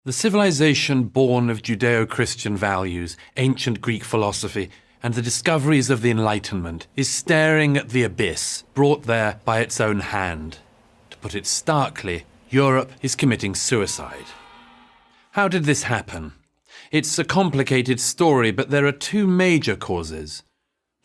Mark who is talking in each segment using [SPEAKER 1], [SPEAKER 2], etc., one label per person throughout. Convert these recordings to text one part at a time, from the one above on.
[SPEAKER 1] The civilization born of Judeo-Christian values, ancient Greek philosophy, and the discoveries of the Enlightenment is staring at the abyss brought there by its own hand. To put it starkly, Europe is committing suicide. How did this happen? It's a complicated story, but there are two major causes.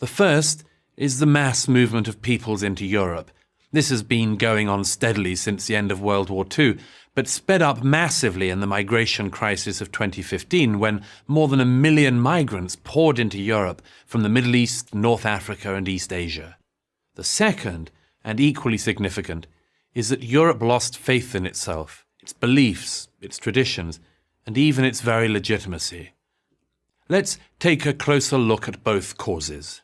[SPEAKER 1] The first is the mass movement of peoples into Europe. This has been going on steadily since the end of World War II, but sped up massively in the migration crisis of 2015 when more than 1 million migrants poured into Europe from the Middle East, North Africa and East Asia. The second, and equally significant, is that Europe lost faith in itself, its beliefs, its traditions, and even its very legitimacy. Let's take a closer look at both causes.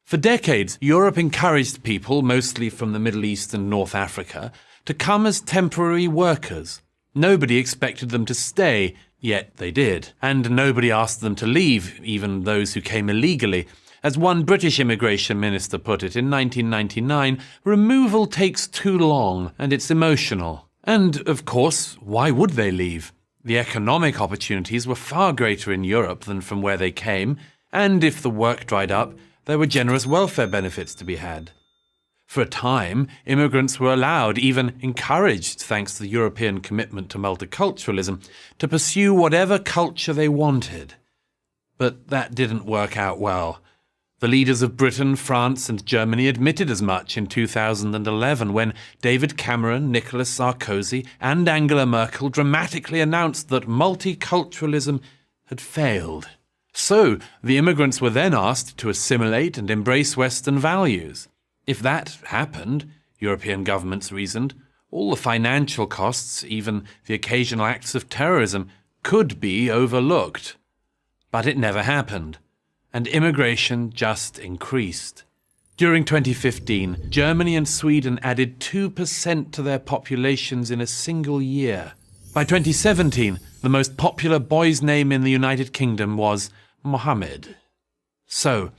[SPEAKER 1] For decades, Europe encouraged people, mostly from the Middle East and North Africa, to come as temporary workers. Nobody expected them to stay, yet they did. And nobody asked them to leave, even those who came illegally. As one British immigration minister put it in 1999, removal takes too long and it's emotional. And, of course, why would they leave? The economic opportunities were far greater in Europe than from where they came, and if the work dried up, there were generous welfare benefits to be had. For a time, immigrants were allowed, even encouraged, thanks to the European commitment to multiculturalism, to pursue whatever culture they wanted. But that didn't work out well. The leaders of Britain, France and Germany admitted as much in 2011 when David Cameron, Nicolas Sarkozy and Angela Merkel dramatically announced that multiculturalism had failed. So, the immigrants were then asked to assimilate and embrace Western values. If that happened, European governments reasoned, all the financial costs, even the occasional acts of terrorism, could be overlooked. But it never happened, and immigration just increased. During 2015, Germany and Sweden added 2% to their populations in a single year. By 2017, the most popular boy's name in the United Kingdom was Mohammed. So,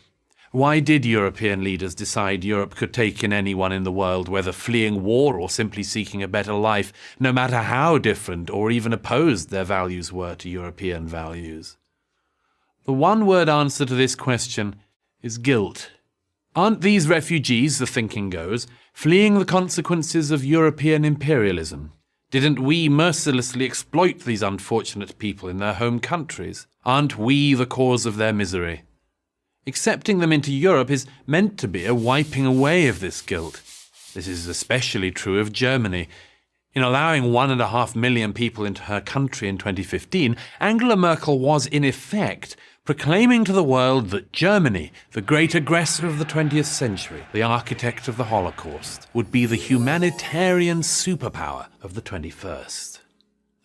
[SPEAKER 1] why did European leaders decide Europe could take in anyone in the world, whether fleeing war or simply seeking a better life, no matter how different or even opposed their values were to European values? The one-word answer to this question is guilt. Aren't these refugees, the thinking goes, fleeing the consequences of European imperialism? Didn't we mercilessly exploit these unfortunate people in their home countries? Aren't we the cause of their misery? Accepting them into Europe is meant to be a wiping away of this guilt. This is especially true of Germany. In allowing 1.5 million people into her country in 2015, Angela Merkel was, in effect, proclaiming to the world that Germany, the great aggressor of the 20th century, the architect of the Holocaust, would be the humanitarian superpower of the 21st.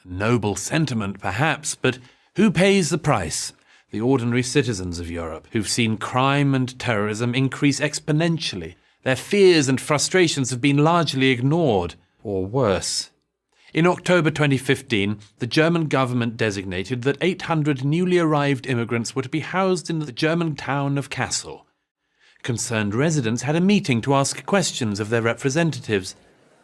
[SPEAKER 1] A noble sentiment, perhaps, but who pays the price? The ordinary citizens of Europe, who've seen crime and terrorism increase exponentially. Their fears and frustrations have been largely ignored, or worse. In October 2015, the German government designated that 800 newly arrived immigrants were to be housed in the German town of Kassel. Concerned residents had a meeting to ask questions of their representatives.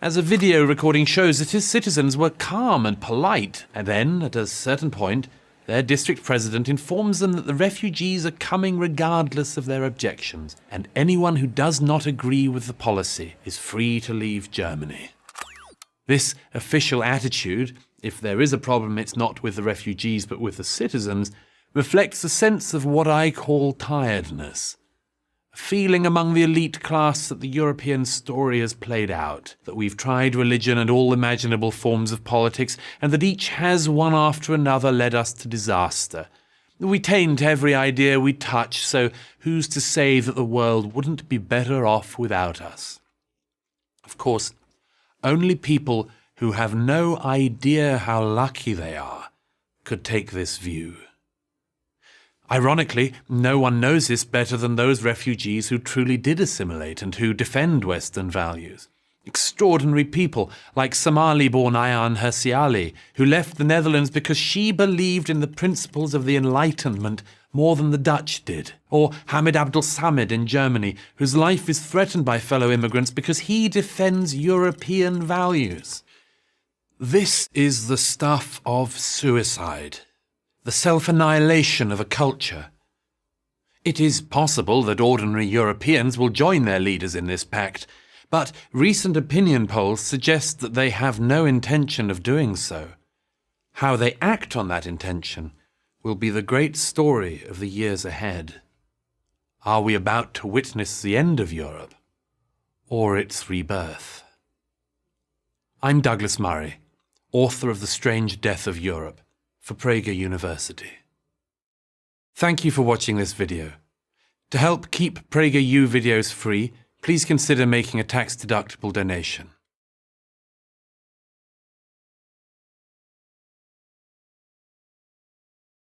[SPEAKER 1] As a video recording shows, that his citizens were calm and polite, and then, at a certain point, their district president informs them that the refugees are coming regardless of their objections, and anyone who does not agree with the policy is free to leave Germany. This official attitude, if there is a problem it's not with the refugees but with the citizens, reflects a sense of what I call tiredness. A feeling among the elite class that the European story has played out, that we've tried religion and all imaginable forms of politics, and that each has one after another led us to disaster. We taint every idea we touch, so who's to say that the world wouldn't be better off without us? Of course, only people who have no idea how lucky they are could take this view. Ironically, no one knows this better than those refugees who truly did assimilate and who defend Western values. Extraordinary people like Somali-born Ayaan Hirsi Ali, who left the Netherlands because she believed in the principles of the Enlightenment more than the Dutch did. Or Hamid Abdel Samad in Germany, whose life is threatened by fellow immigrants because he defends European values. This is the stuff of suicide, the self-annihilation of a culture. It is possible that ordinary Europeans will join their leaders in this pact, but recent opinion polls suggest that they have no intention of doing so. How they act on that intention will be the great story of the years ahead. Are we about to witness the end of Europe, or its rebirth? I'm Douglas Murray, author of The Strange Death of Europe, for Prager University. Thank you for watching this video. To help keep PragerU videos free, please consider making a tax-deductible donation.